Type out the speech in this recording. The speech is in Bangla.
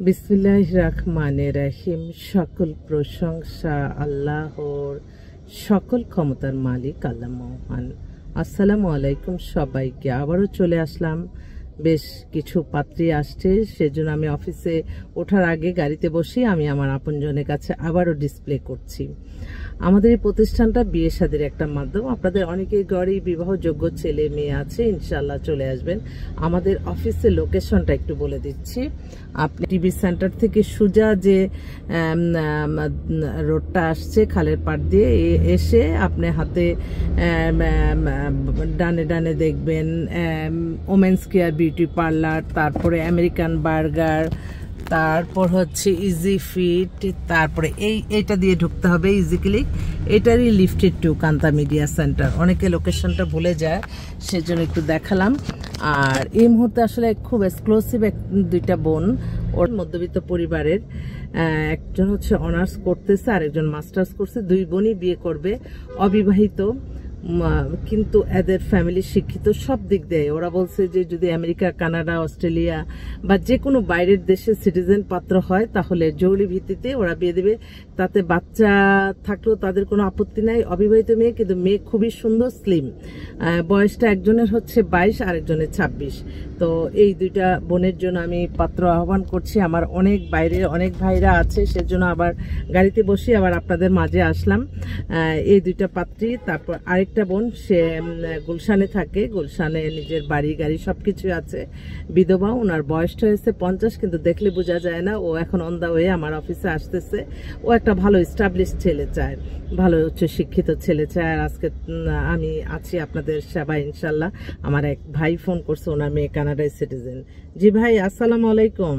বিসমিল্লাহির রহমানির রহিম। সকল প্রশংসা আল্লাহর, সকল ক্ষমতার মালিক আল্লাহ মহান। আসসালামু আলাইকুম সবাইকে। আবারও চলে আসলাম, বেশ কিছু পাত্রী আসছে, সেজন্য আমি অফিসে ওঠার আগে গাড়িতে বসে আমি আমার আপনজনের কাছে আবারও ডিসপ্লে করছি। আমাদের এই প্রতিষ্ঠানটা বিয়ে শাদীর একটা মাধ্যম। আপনাদের অনেকেই ঘরেই বিবাহযোগ্য ছেলে মেয়ে আছে, ইনশাল্লাহ চলে আসবেন। আমাদের অফিসের লোকেশনটা একটু বলে দিচ্ছি। আপনি টিভি সেন্টার থেকে সোজা যে রোডটা আসছে খালের পাড় দিয়ে এসে আপনি হাতে ডানে ডানে দেখবেন ওমেন্স কেয়ার বিউটি পার্লার, তারপরে আমেরিকান বার্গার, তারপর হচ্ছে ইজি ফিট, তারপরে এইটা দিয়ে ঢুকতে হবে ইজি ক্লিক। এটারই lifted to Kanta media centre. অনেকে লোকেশনটা ভুলে যায়, সেজন্য একটু দেখালাম। আর এই মুহূর্তে আসলে খুব এক্সক্লুসিভ দুইটা বোন, ওর মধ্যবিত্ত পরিবারের, একজন হচ্ছে অনার্স করতেছে আর একজন মাস্টার্স করছে। দুই বোনই বিয়ে করবে, অবিবাহিত, কিন্তু এদের ফ্যামিলি শিক্ষিত সব দিক দিয়ে। ওরা বলছে যে যদি আমেরিকা, কানাডা, অস্ট্রেলিয়া বা যে কোনো বাইরের দেশে সিটিজেন পাত্র হয় তাহলে জরুরি ভিত্তিতে ওরা বিয়ে দেবে। তাতে বাচ্চা থাকলেও তাদের কোনো আপত্তি নাই। অবিবাহিত মেয়ে, কিন্তু মেয়ে খুবই সুন্দর, স্লিম। বয়সটা একজনের হচ্ছে 22 আর একজনের 26। তো এই দুইটা বোনের জন্য আমি পাত্র আহ্বান করছি। আমার অনেক বাইরের অনেক ভাইরা আছে, সেজন্য আবার গাড়িতে বসে আবার আপনাদের মাঝে আসলাম। এই দুইটা পাত্রী। তারপর আরেকটা বোন, সে গুলশানে থাকে, গুলশানে নিজের বাড়ি গাড়ি সবকিছু আছে, বিধবা। ওনার বয়সটা হয়েছে 50, কিন্তু দেখলে বোঝা যায় না। ও এখন অন দা ওয়ে আমার অফিসে আসতেছে। ও একটা ভালো এস্টাবলিশ ছেলে চায়, ভালো উচ্চ শিক্ষিত ছেলে চায়। আর আজকে আমি আছি আপনাদের সেবায় ইনশাল্লাহ। আমার এক ভাই ফোন করছে, ওনার মেয়ে কানাডায় সিটিজেন। জি ভাই, আসসালামু আলাইকুম।